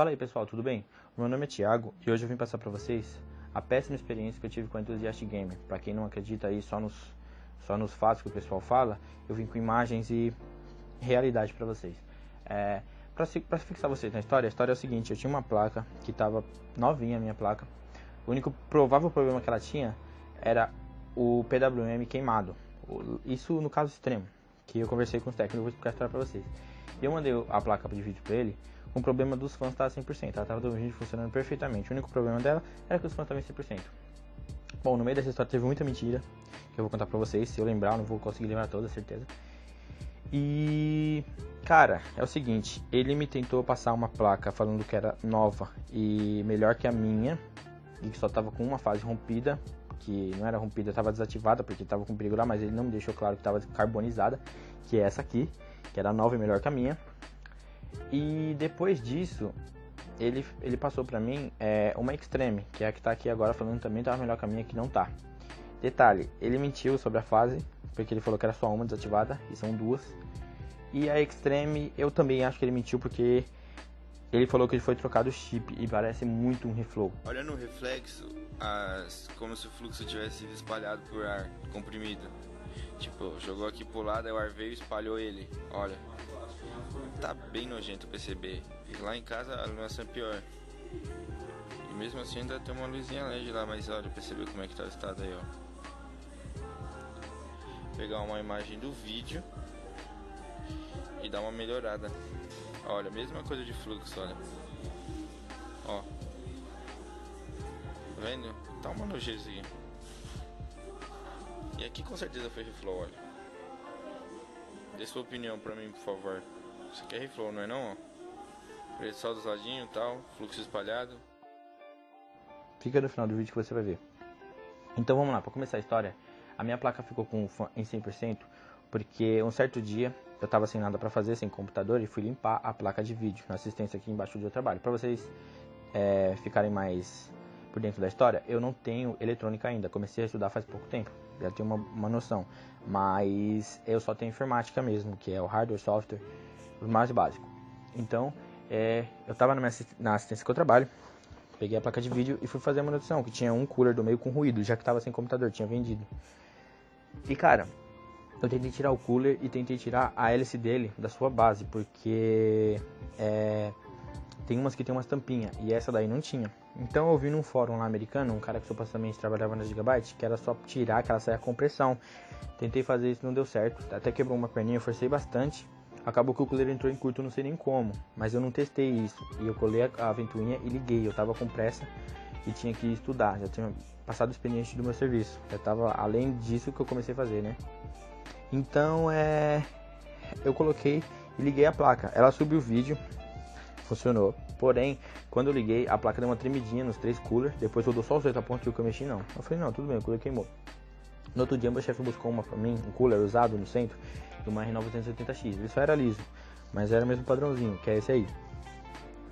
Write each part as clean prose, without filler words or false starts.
Fala aí pessoal, tudo bem? Meu nome é Thiago e hoje eu vim passar pra vocês a péssima experiência que eu tive com a Enthusiast Gamer. Pra quem não acredita aí só nos fatos que o pessoal fala, eu vim com imagens e realidade pra vocês. Pra fixar vocês na história, a história é o seguinte: eu tinha uma placa que tava novinha, a minha placa. O único provável problema que ela tinha era o PWM queimado. Isso no caso extremo, que eu conversei com os técnicos, eu vou explicar a história pra vocês. E eu mandei a placa de vídeo pra ele, com o problema dos fãs estar 100%. Ela estava do vídeo funcionando perfeitamente. O único problema dela era que os fãs estavam 100%. Bom, no meio dessa história teve muita mentira, que eu vou contar pra vocês. Se eu lembrar, eu não vou conseguir lembrar toda, certeza. E... cara, é o seguinte, ele me tentou passar uma placa falando que era nova e melhor que a minha, e que só tava com uma fase rompida, que não era rompida, estava desativada porque estava com perigo lá, mas ele não me deixou claro que estava carbonizada, que é essa aqui, que era nova e melhor que a minha. E depois disso, ele passou pra mim uma Extreme, que é a que tá aqui agora falando também tava melhor que a minha, que não tá. Detalhe, ele mentiu sobre a fase, porque ele falou que era só uma desativada, e são duas. E a Extreme, eu também acho que ele mentiu, porque ele falou que ele foi trocado o chip, e parece muito um reflow. Olha no reflexo, como se o fluxo tivesse sido espalhado por ar comprimido. Tipo, jogou aqui pro lado, aí o ar veio e espalhou ele. Olha, tá bem nojento o PCB. E lá em casa a iluminação é pior. E mesmo assim ainda tem uma luzinha LED lá, mas olha, percebeu como é que tá o estado aí, ó. Pegar uma imagem do vídeo e dar uma melhorada. Olha, mesma coisa de fluxo, olha. Ó. Tá vendo? Tá uma nojeira isso aqui. E aqui com certeza foi reflow, olha. Dê sua opinião pra mim, por favor. Isso aqui é reflow, não é não? Preto só dos ladinhos e tal, fluxo espalhado. Fica no final do vídeo que você vai ver. Então vamos lá, pra começar a história. A minha placa ficou em 100%, porque um certo dia eu tava sem nada pra fazer, sem computador, e fui limpar a placa de vídeo, na assistência aqui embaixo onde eu trabalho. Pra vocês ficarem mais por dentro da história, eu não tenho eletrônica ainda, comecei a estudar faz pouco tempo, já tenho uma noção, mas eu só tenho informática mesmo, que é o hardware, software, o mais básico. Então, eu tava na assistência que eu trabalho, peguei a placa de vídeo e fui fazer a manutenção, que tinha um cooler do meio com ruído, já que tava sem computador, tinha vendido. E cara, eu tentei tirar o cooler e tentei tirar a hélice dele da sua base, porque tem umas que tem umas tampinhas e essa daí não tinha. Então eu vi num fórum lá americano, um cara que supostamente trabalhava na Gigabyte, que era só tirar, que ela saia com compressão. Tentei fazer isso, não deu certo, até quebrou uma perninha, eu forcei bastante. Acabou que o cooler entrou em curto, não sei nem como, mas eu não testei isso. E eu colei a ventoinha e liguei, eu tava com pressa e tinha que estudar, já tinha passado o expediente do meu serviço. Já tava além disso que eu comecei a fazer, né? Então eu coloquei e liguei a placa. Ela subiu o vídeo, funcionou. Porém, quando eu liguei, a placa deu uma tremidinha nos 3 coolers. Depois rodou só os 8 pontos que eu mexi, não. Eu falei, não, tudo bem, o cooler queimou. No outro dia, meu chefe buscou uma pra mim, um cooler usado no centro, de uma R980X. Ele só era liso, mas era o mesmo padrãozinho, que é esse aí.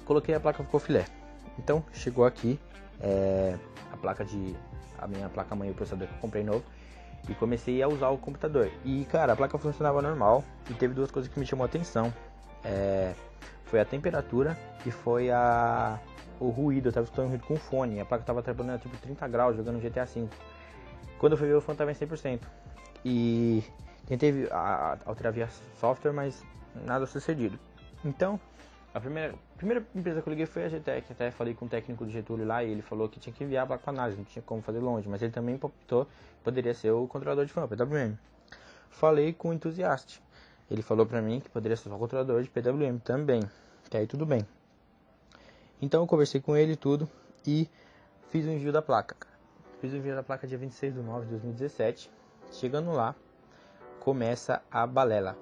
Coloquei, a placa ficou filé. Então, chegou aqui a minha placa mãe, o processador que eu comprei novo, e comecei a usar o computador. E, cara, a placa funcionava normal, e teve duas coisas que me chamou a atenção. Foi a temperatura e foi o ruído. Eu tava escutando ruído com o fone. A placa tava trabalhando a tipo 30 graus, jogando GTA V. Quando eu fui ver, o fone tava em 100%. E tentei alterar via software, mas nada sucedido. Então, a primeira empresa que eu liguei foi a GTEC. Até falei com o técnico do Getúlio lá e ele falou que tinha que enviar a placa para análise, não tinha como fazer longe. Mas ele também optou que poderia ser o controlador de fã, PWM. Falei com o Enthusiast. Ele falou pra mim que poderia ser só o controlador de PWM também, que aí tudo bem. Então eu conversei com ele tudo e fiz o envio da placa. Fiz o envio da placa dia 26/9/2017. Chegando lá, começa a balela.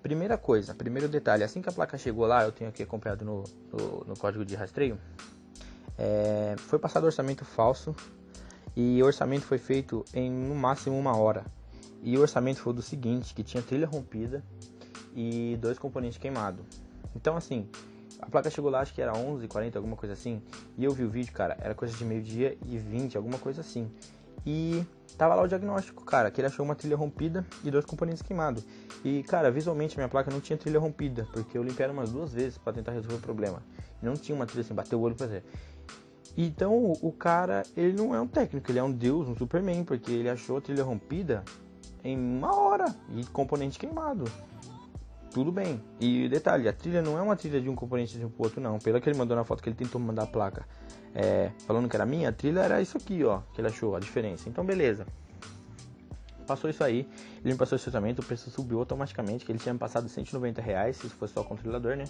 Primeiro detalhe, assim que a placa chegou lá, eu tenho aqui acompanhado no código de rastreio, foi passado orçamento falso e o orçamento foi feito em no máximo 1 hora. E o orçamento foi do seguinte, que tinha trilha rompida e 2 componentes queimados. Então assim, a placa chegou lá, acho que era 11h40, alguma coisa assim. E eu vi o vídeo, cara, era coisa de 12h20, alguma coisa assim. E tava lá o diagnóstico, cara, que ele achou uma trilha rompida e 2 componentes queimados. E, cara, visualmente minha placa não tinha trilha rompida, porque eu limpei ela umas 2 vezes para tentar resolver o problema. Não tinha uma trilha assim, bateu o olho pra fazer. Então o cara, ele não é um técnico, ele é um deus, um Superman, porque ele achou a trilha rompida em 1 hora e componente queimado. Tudo bem. E detalhe, a trilha não é uma trilha de um componente de um pro outro, não. Pelo que ele mandou na foto, que ele tentou mandar a placa falando que era minha, a trilha era isso aqui, ó, que ele achou a diferença. Então beleza. Passou isso aí, ele me passou esse orçamento, o preço subiu automaticamente, que ele tinha me passado R$190, se fosse só o controlador, né?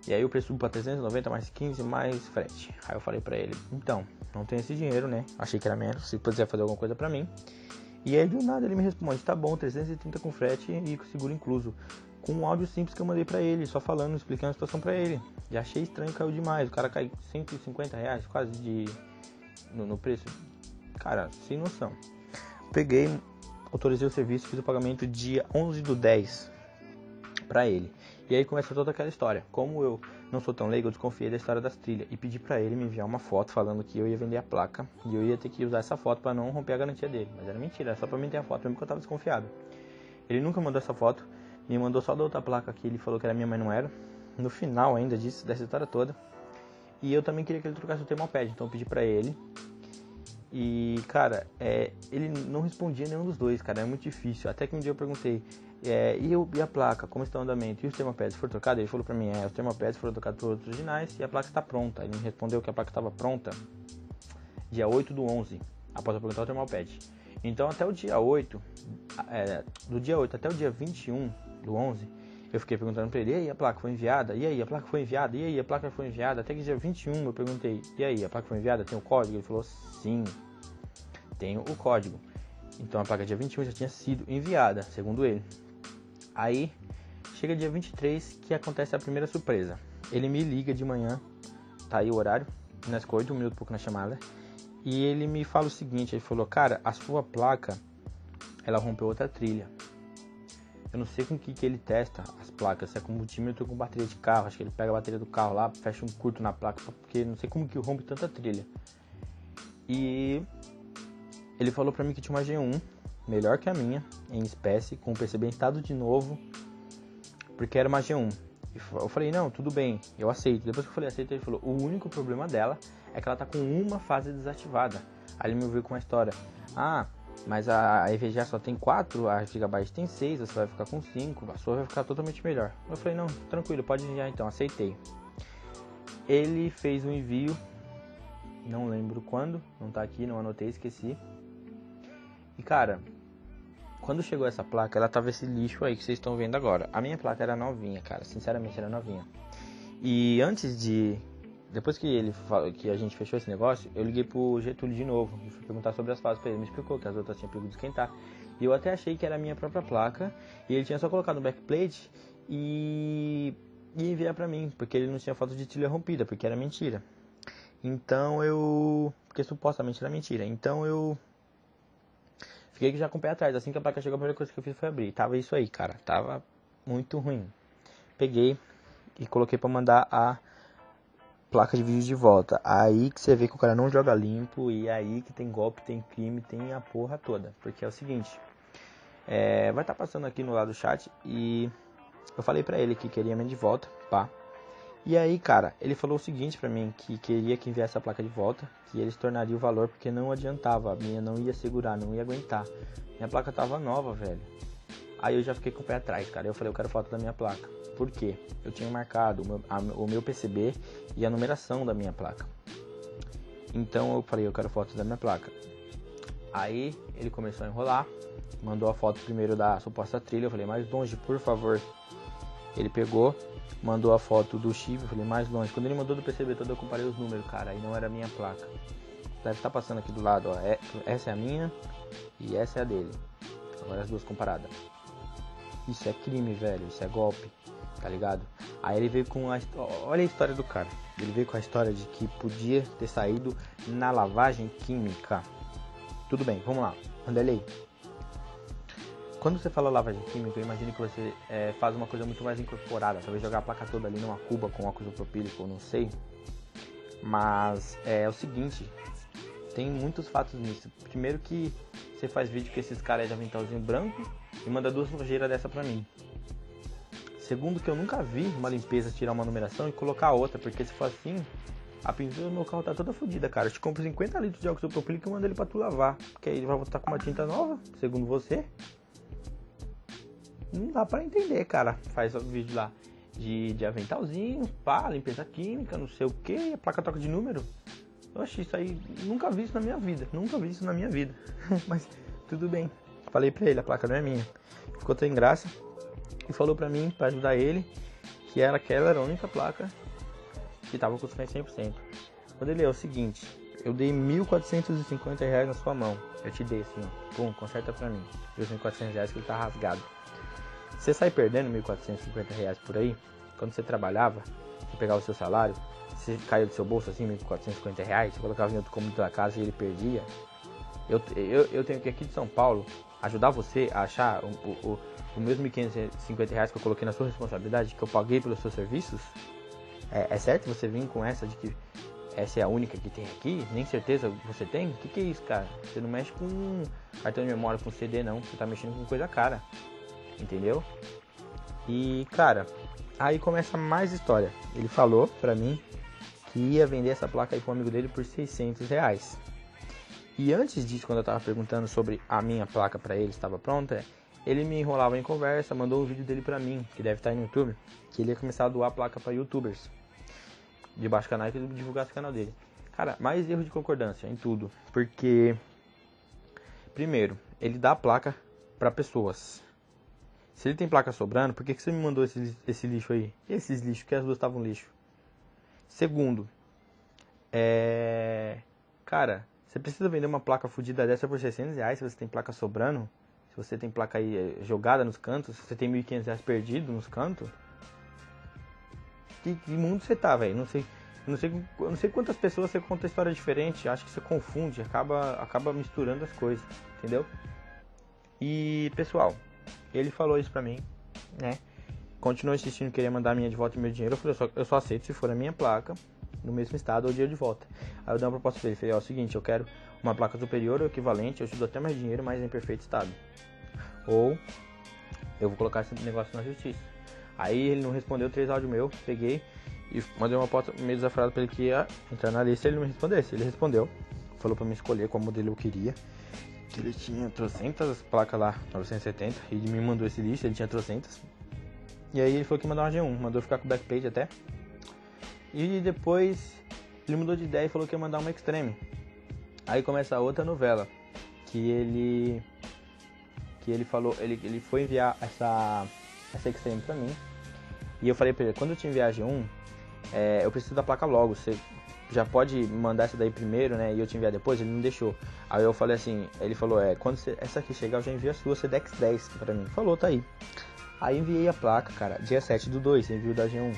E aí o preço subiu pra 390, mais 15, mais frete. Aí eu falei pra ele, então, não tenho esse dinheiro, né? Achei que era menos, se puder fazer alguma coisa pra mim. E aí do nada ele me responde, tá bom, 330 com frete e com seguro incluso. Com um áudio simples que eu mandei pra ele, só falando, explicando a situação pra ele. Já achei estranho, caiu demais. O cara caiu R$150, quase no preço. Cara, sem noção. Peguei, autorizei o serviço, fiz o pagamento dia 11/10 pra ele. E aí começa toda aquela história. Como eu não sou tão leigo, eu desconfiei da história das trilhas. E pedi pra ele me enviar uma foto falando que eu ia vender a placa. E eu ia ter que usar essa foto pra não romper a garantia dele. Mas era mentira, era só pra mim ter a foto, mesmo que eu tava desconfiado. Ele nunca mandou essa foto. Me mandou só da outra placa que ele falou que era minha, mas não era. No final ainda disso, dessa história toda. E eu também queria que ele trocasse o thermalpad. Então eu pedi pra ele. E, cara, ele não respondia nenhum dos dois, cara, é muito difícil. Até que um dia eu perguntei, e a placa, como está o andamento? E os thermalpads foram trocados? Ele falou pra mim, os thermalpads foram trocados por outros originais e a placa está pronta. Ele me respondeu que a placa estava pronta dia 8/11, após eu perguntar o thermalpad. Então até o dia 8, do dia 8 até o dia 21/11, eu fiquei perguntando pra ele, e aí a placa foi enviada? E aí a placa foi enviada? E aí a placa foi enviada? Até que dia 21 eu perguntei, e aí a placa foi enviada? Tem o código? Ele falou, sim, tenho o código. Então a placa dia 21 já tinha sido enviada, segundo ele. Aí chega dia 23 que acontece a primeira surpresa. Ele me liga de manhã, tá aí o horário, nós corremos 1 minuto e pouco na chamada. E ele me fala o seguinte, ele falou, cara, a sua placa, ela rompeu outra trilha. Eu não sei com que ele testa as placas, se é com multímetro ou com bateria de carro. Acho que ele pega a bateria do carro lá, fecha um curto na placa, porque não sei como que rompe tanta trilha. E ele falou pra mim que tinha uma G1, melhor que a minha, em espécie, com o PCB em estado de novo, porque era uma G1. Eu falei, não, tudo bem, eu aceito. Depois que eu falei aceito, ele falou, o único problema dela é que ela tá com uma fase desativada. Aí ele me veio com uma história, mas a EVGA só tem 4, a Gigabyte tem 6, você vai ficar com 5, a sua vai ficar totalmente melhor. Eu falei, não, tranquilo, pode enviar então, aceitei. Ele fez um envio, não lembro quando, não tá aqui, não anotei, esqueci. E cara, quando chegou essa placa, ela tava esse lixo aí que vocês estão vendo agora. A minha placa era novinha, cara, sinceramente era novinha. E depois que a gente fechou esse negócio, eu liguei pro Getúlio de novo e fui perguntar sobre as fases pra ele. Me explicou que as outras tinham perigo de esquentar. E eu até achei que era a minha própria placa. E ele tinha só colocado no backplate e enviar pra mim, porque ele não tinha foto de trilha rompida, porque era mentira. Então porque supostamente era mentira. Então eu fiquei já com o pé atrás. Assim que a placa chegou, a primeira coisa que eu fiz foi abrir. Tava isso aí, cara. Tava muito ruim. Peguei e coloquei pra mandar a placa de vídeo de volta. Aí que você vê que o cara não joga limpo. E aí que tem golpe, tem crime, tem a porra toda. Porque é o seguinte, vai estar passando aqui no lado do chat. E eu falei pra ele que queria minha de volta, pá. E aí, cara, ele falou o seguinte pra mim, que queria que enviasse a placa de volta, que eles tornariam o valor, porque não adiantava, a minha não ia segurar, não ia aguentar. Minha placa tava nova, velho. Aí eu já fiquei com o pé atrás, cara. Eu falei, eu quero foto da minha placa. Por quê? Eu tinha marcado o meu PCB e a numeração da minha placa. Então eu falei, eu quero foto da minha placa. Aí ele começou a enrolar, mandou a foto primeiro da suposta trilha. Eu falei, mais longe, por favor. Ele pegou, mandou a foto do chip, eu falei, mais longe. Quando ele mandou do PCB todo, eu comparei os números, cara. Aí não era a minha placa. Deve estar passando aqui do lado, ó. Essa é a minha e essa é a dele. Agora as duas comparadas. Isso é crime, velho. Isso é golpe, tá ligado? Aí ele veio com olha a história do cara. Ele veio com a história de que podia ter saído na lavagem química. Tudo bem, vamos lá. Vanderlei, quando você fala lavagem química, eu imagino que você faz uma coisa muito mais incorporada. Talvez jogar a placa toda ali numa cuba com óxido propílico, não sei. Mas é o seguinte, tem muitos fatos nisso. Primeiro que você faz vídeo com esses caras de aventalzinho branco e manda 2 nojeiras dessa pra mim. Segundo, que eu nunca vi uma limpeza tirar uma numeração e colocar outra, porque se for assim, a pintura do meu carro tá toda fodida, cara. Eu te compro 50 litros de óxido propílico e mando ele pra tu lavar, porque aí ele vai voltar com uma tinta nova, segundo você. Não dá pra entender, cara. Faz o vídeo lá de aventalzinho, pá, limpeza química, não sei o que, a placa troca de número. Oxe, isso aí, nunca vi isso na minha vida, mas tudo bem. Falei pra ele, a placa não é minha. Ficou sem graça e falou pra mim, pra ajudar ele, que aquela era a única placa que tava custando 100%. Quando ele é o seguinte, eu dei R$1.450 na sua mão. Eu te dei assim, ó, pum, conserta pra mim. Os R$1.400 que ele tá rasgado. Você sai perdendo R$1.450 por aí? Quando você trabalhava, você pegava o seu salário, você caiu do seu bolso assim, R$1.450, você colocava em outro cômodo da casa e ele perdia. Eu tenho que aqui de São Paulo ajudar você a achar o mesmo R$1.550 que eu coloquei na sua responsabilidade, que eu paguei pelos seus serviços. É certo você vir com essa de que essa é a única que tem aqui? Nem certeza você tem? O que é isso, cara? Você não mexe com cartão de memória, com CD não, você tá mexendo com coisa cara. Entendeu? E, cara, aí começa mais história. Ele falou pra mim que ia vender essa placa aí com um amigo dele por R$600. E antes disso, quando eu tava perguntando sobre a minha placa pra ele, estava pronta, ele me enrolava em conversa, mandou um vídeo dele pra mim, que deve estar aí no YouTube, que ele ia começar a doar a placa pra youtubers de baixo canal, que ele divulgasse o canal dele. Cara, mais erro de concordância em tudo, porque primeiro, ele dá a placa pra pessoas. Se ele tem placa sobrando, por que você me mandou esse lixo aí? Esses lixos, que as duas estavam lixo. Segundo, cara, você precisa vender uma placa fodida dessa por R$600 se você tem placa sobrando? Se você tem placa aí jogada nos cantos? Se você tem R$1.500 perdido nos cantos? Que mundo você tá, velho? Eu não sei quantas pessoas você conta história diferente. Acho que você confunde, acaba misturando as coisas, entendeu? E, pessoal, ele falou isso pra mim, né? Continuou insistindo que queria mandar a minha de volta e meu dinheiro. Eu falei, eu só aceito se for a minha placa no mesmo estado ou dinheiro de volta. Aí eu dei uma proposta pra ele, falei, ó, seguinte, eu quero uma placa superior ou equivalente, eu te dou até mais dinheiro, mas em perfeito estado. Ou eu vou colocar esse negócio na justiça. Aí ele não respondeu 3 áudios meu, peguei e mandei uma foto meio desaforada pra ele que ia entrar na lista e ele não me respondesse. Ele respondeu, falou pra mim escolher qual modelo eu queria. Que ele tinha 300 placas lá, 970, e ele me mandou esse lixo, ele tinha 300. E aí ele falou que ia mandar uma G1, mandou ficar com o backpage até. E depois ele mudou de ideia e falou que ia mandar uma Extreme. Aí começa a outra novela, que ele falou, ele foi enviar essa Extreme pra mim. E eu falei pra ele, quando eu te enviar a G1, eu preciso da placa logo, você já pode mandar essa daí primeiro, né, e eu te enviar depois. Ele não deixou. Aí eu falei assim, ele falou, quando essa aqui chegar eu já envio a sua Sedex 10 pra mim. Falou, tá aí. Aí enviei a placa, cara, dia 7/2, envio da G1.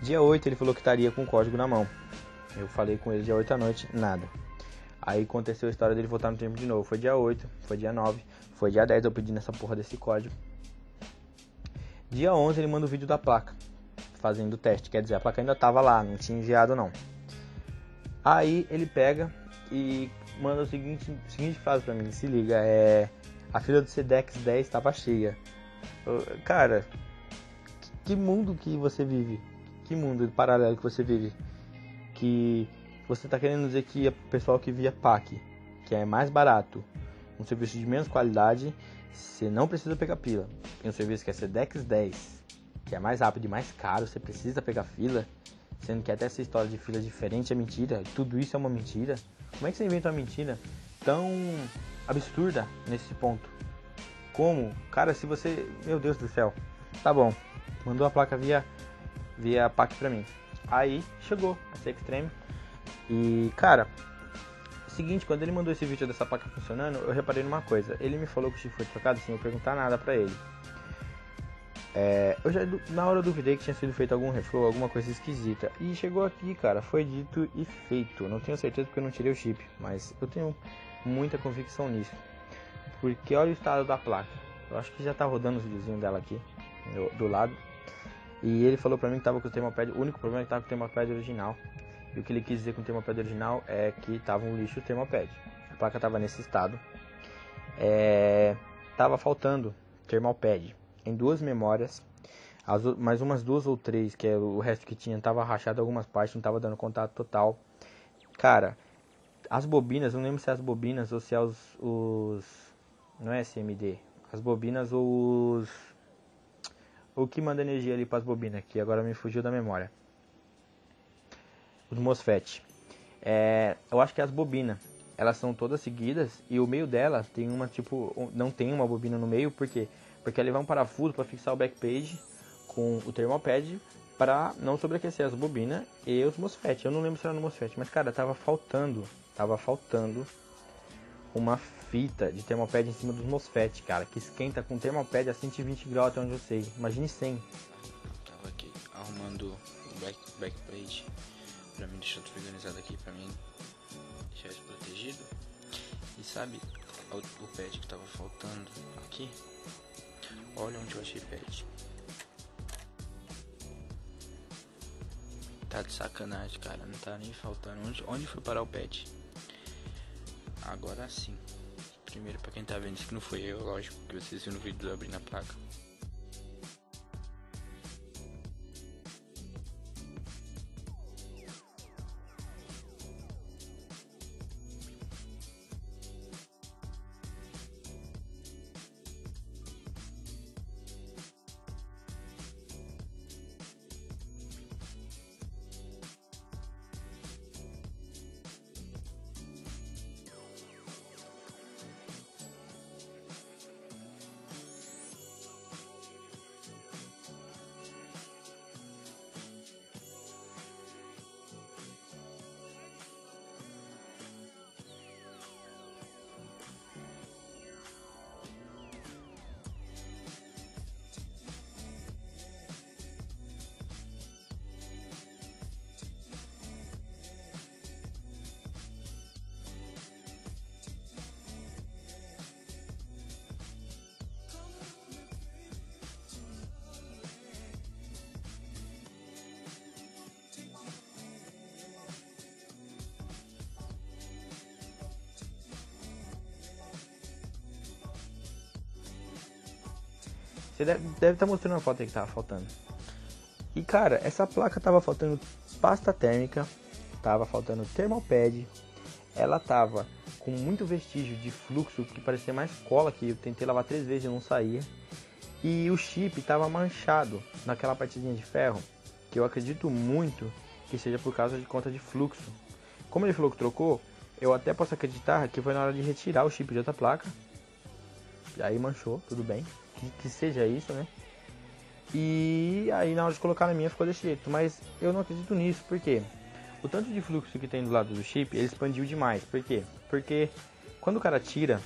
Dia 8 ele falou que estaria com o código na mão. Eu falei com ele dia 8 à noite, nada. Aí aconteceu a história dele voltar no tempo de novo. Foi dia 8, foi dia 9, foi dia 10 eu pedi nessa porra desse código. Dia 11 ele manda o vídeo da placa, fazendo o teste. Quer dizer, a placa ainda tava lá, não tinha enviado não. Aí ele pega e manda a seguinte frase pra mim, se liga, a fila do Sedex 10 estava cheia. Cara, que mundo que você vive? Que mundo paralelo que você vive? Que você tá querendo dizer que o pessoal que via PAC, que é mais barato, um serviço de menos qualidade, você não precisa pegar fila. Tem um serviço que é Sedex 10, que é mais rápido e mais caro, você precisa pegar fila, sendo que até essa história de fila diferente é mentira, tudo isso é uma mentira. Como é que você inventa uma mentira tão absurda nesse ponto? Como? Cara, se você... Meu Deus do céu. Tá bom, mandou a placa via PAC pra mim. Aí chegou essa Extreme. E, cara, seguinte, quando ele mandou esse vídeo dessa placa funcionando, eu reparei numa coisa. Ele me falou que o chip foi trocado sem eu perguntar nada pra ele. Eu já na hora duvidei que tinha sido feito algum reflow, alguma coisa esquisita. E chegou aqui, cara, foi dito e feito. Não tenho certeza porque eu não tirei o chip, mas eu tenho muita convicção nisso. Porque olha o estado da placa. Eu acho que já tá rodando os videozinhos dela aqui, do lado. E ele falou pra mim que tava com o Thermopad. O único problema é que tava com o Thermopad original. E o que ele quis dizer com o Thermopad original é que tava um lixo o Thermopad. A placa tava nesse estado. Tava faltando Thermopad. em 2 memórias. Mais umas 2 ou 3, que é o resto que tinha, tava rachado algumas partes, não tava dando contato total. Cara, as bobinas, não lembro se é as bobinas ou se é os não é SMD. As bobinas ou o que manda energia ali para as bobinas, que agora me fugiu da memória. Os MOSFET. Eu acho que as bobinas, elas são todas seguidas e o meio dela tem uma tipo, não tem uma bobina no meio, por quê? Porque ela vai um parafuso para fixar o backpage com o thermalpad para não sobreaquecer as bobinas e os MOSFET. Eu não lembro se era no MOSFET, mas cara, tava faltando uma fita de thermalpad em cima dos MOSFET, cara, que esquenta com thermalpad a 120 graus até onde eu sei. Imagine 100. Tava aqui arrumando o backplate pra mim deixar tudo organizado aqui, pra mim deixar isso protegido. E sabe o pad que tava faltando aqui? Olha onde eu achei pad. Tá de sacanagem, cara, não tá nem faltando. Onde foi parar o pad? Agora sim. Primeiro, pra quem tá vendo, isso que não foi eu, lógico, que vocês viram no vídeo do abrindo a placa. Você deve estar mostrando a foto aí que tava faltando. E cara, essa placa tava faltando pasta térmica, tava faltando thermalpad, ela tava com muito vestígio de fluxo que parecia mais cola, que eu tentei lavar 3 vezes e não saía. E o chip tava manchado naquela partezinha de ferro, que eu acredito muito que seja por causa de conta de fluxo. Como ele falou que trocou, eu até posso acreditar que foi na hora de retirar o chip de outra placa. E aí manchou, tudo bem. Que seja isso, né? E aí na hora de colocar na minha ficou desse jeito. Mas eu não acredito nisso, por quê? O tanto de fluxo que tem do lado do chip, ele expandiu demais. Por quê? Porque quando o cara tira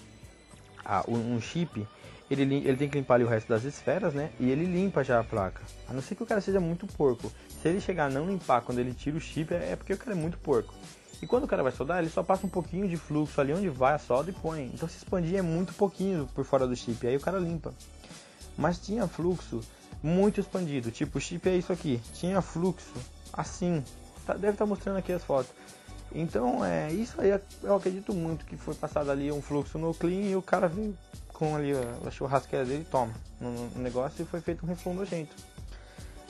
um chip, ele tem que limpar ali o resto das esferas, né? E ele limpa já a placa. A não ser que o cara seja muito porco. Se ele chegar a não limpar quando ele tira o chip, é porque o cara é muito porco. E quando o cara vai soldar, ele só passa um pouquinho de fluxo ali onde vai a solda e põe. Então se expandir é muito pouquinho por fora do chip, aí o cara limpa. Mas tinha fluxo muito expandido, tipo o chip é isso aqui, tinha fluxo assim, deve estar mostrando aqui as fotos. Então isso aí eu acredito muito que foi passado ali um fluxo no clean e o cara veio com ali a churrasqueira dele e toma no negócio e foi feito um refluxo nojento.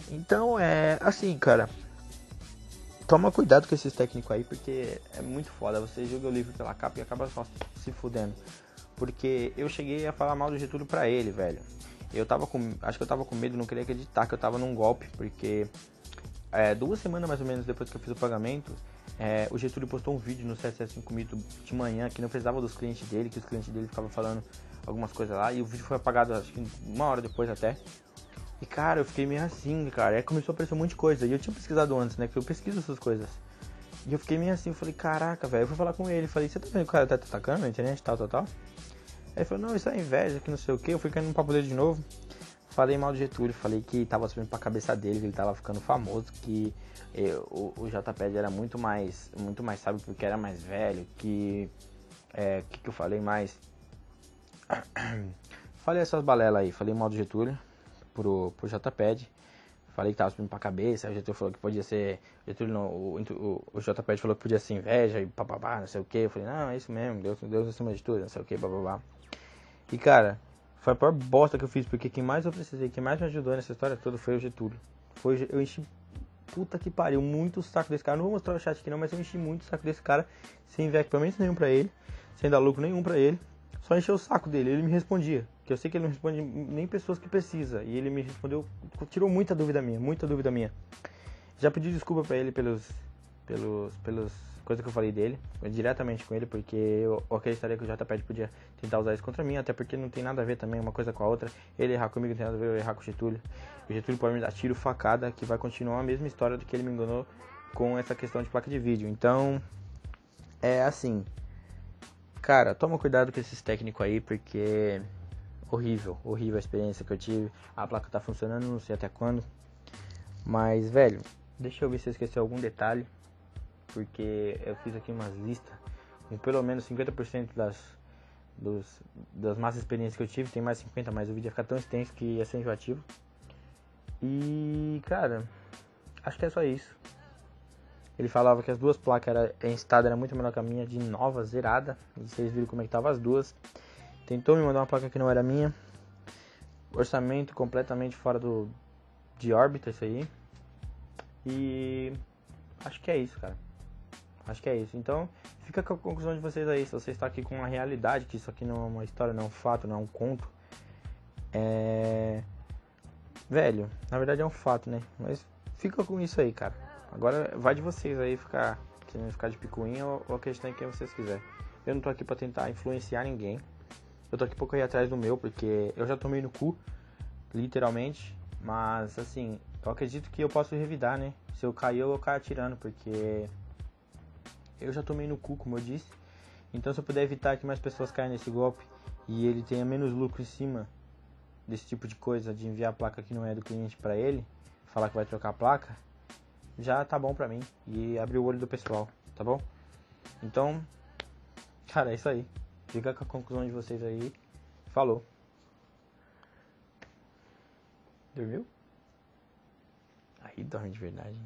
Então assim, cara, toma cuidado com esses técnicos aí, porque é muito foda, você joga o livro pela capa e acaba só se fudendo. Porque eu cheguei a falar mal do Getúlio pra ele, velho. Acho que eu tava com medo, não queria acreditar que eu tava num golpe, porque 2 semanas mais ou menos depois que eu fiz o pagamento, o Getúlio postou um vídeo no 775 Mito de manhã que não precisava dos clientes dele, que os clientes dele ficavam falando algumas coisas lá, e o vídeo foi apagado acho que 1 hora depois até. E cara, eu fiquei meio assim, cara, aí começou a aparecer um monte de coisa, e eu tinha pesquisado antes, né, que eu pesquiso essas coisas. E eu fiquei meio assim, eu falei, caraca, velho, eu fui falar com ele, falei, você tá vendo que o cara tá te atacando na internet, tal. Aí ele falou, não, isso é inveja, que não sei o que. Eu fui caindo no papo dele de novo. Falei mal do Getúlio, falei que tava subindo pra cabeça dele, que ele tava ficando famoso, que o JPEG era muito mais sábio porque era mais velho, que eu falei mais? Falei essas balelas aí, falei mal do Getúlio pro JPEG. Falei que tava subindo pra cabeça, aí o Getúlio falou que podia ser. O JPEG falou que podia ser inveja e papapá, não sei o que. Eu falei, não, é isso mesmo, Deus acima de tudo, não sei o que, bababá. E cara, Foi a pior bosta que eu fiz, porque quem mais eu precisei, quem mais me ajudou nessa história toda foi o Getúlio. Eu enchi, puta que pariu, muito o saco desse cara. Não vou mostrar o chat aqui não, mas eu enchi muito o saco desse cara, sem enviar equipamento nenhum pra ele, sem dar lucro nenhum pra ele. Só encheu o saco dele, ele me respondia. Que eu sei que ele não responde nem pessoas que precisa. E ele me respondeu, tirou muita dúvida minha. Já pedi desculpa pra ele pelos coisas que eu falei dele, diretamente com ele, porque eu acreditaria que o JPEG podia tentar usar isso contra mim, até porque não tem nada a ver também uma coisa com a outra. Ele errar comigo não tem nada a ver eu errar com o Getúlio. O Getúlio pode me dar tiro, facada, que vai continuar a mesma história do que ele me enganou com essa questão de placa de vídeo. Então, é assim, cara, toma cuidado com esses técnicos aí, porque horrível a experiência que eu tive. A placa tá funcionando, não sei até quando. Mas, velho, deixa eu ver se eu esqueci algum detalhe, porque eu fiz aqui umas listas com pelo menos 50% das más experiências que eu tive. Tem mais 50, mas o vídeo ia ficar tão extenso que ia ser enjoativo. E, cara, acho que é só isso. Ele falava que as duas placas em estado era muito melhor que a minha, de nova, zerada. E vocês viram como é que tava as duas. Tentou me mandar uma placa que não era minha. Orçamento completamente fora de órbita, isso aí. E acho que é isso, cara. Acho que é isso. Então, fica com a conclusão de vocês aí. Se você está aqui com uma realidade, que isso aqui não é uma história, não é um fato, não é um conto. Velho, na verdade é um fato, né? Mas fica com isso aí, cara. Agora vai de vocês aí querendo ficar de picuinha ou acreditar em quem vocês quiserem. Eu não tô aqui pra tentar influenciar ninguém. Eu tô aqui pra correr atrás do meu, porque eu já tomei no cu, literalmente. Mas, assim, eu acredito que eu posso revidar, né? Se eu cair, eu caio atirando, porque eu já tomei no cu, como eu disse. Então, se eu puder evitar que mais pessoas caiam nesse golpe e ele tenha menos lucro em cima desse tipo de coisa, de enviar a placa que não é do cliente pra ele, falar que vai trocar a placa, já tá bom pra mim. E abrir o olho do pessoal, tá bom? Então, cara, é isso aí. Fica com a conclusão de vocês aí. Falou. Dormiu? Aí dorme de verdade.